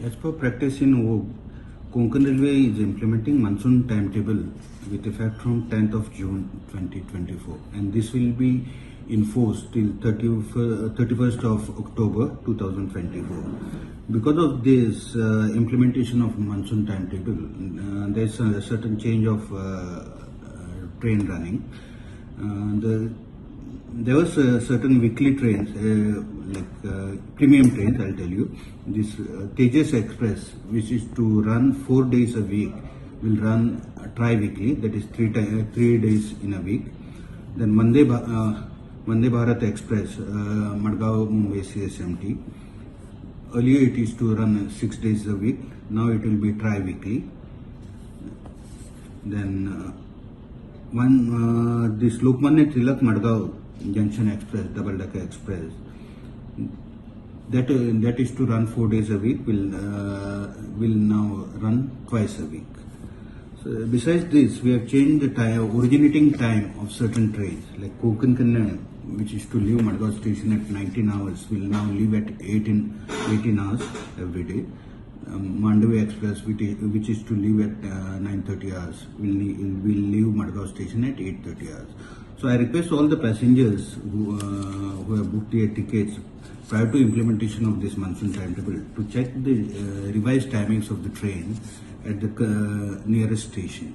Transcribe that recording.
As per practice in OG, Konkan Railway is implementing monsoon timetable with effect from 10th of June 2024, and this will be enforced till 31st of October 2024. Because of this implementation of monsoon timetable, there's a certain change of train running. There was certain weekly trains, premium trains, I'll tell you. This Tejas Express, which is to run 4 days a week, will run tri-weekly, that is 3 days in a week. Then Vande Bharat Express, Madgaon Mumbai CSMT. Earlier it is to run 6 days a week, now it will be tri-weekly. Then this Lokmanya Tilak Madgaon Junction Express, Double Decker Express, that is to run 4 days a week, will now run twice a week. So besides this, we have changed the originating time of certain trains, like Konkan Kanna, which is to leave Madgaon station at 19 hours, will now leave at 18 hours every day. Mandvi Express, which is to leave at 9:30 hours, will leave Madgaon station at 8:30 hours. So I request all the passengers who have booked their tickets prior to implementation of this monsoon timetable to check the revised timings of the train at the nearest station.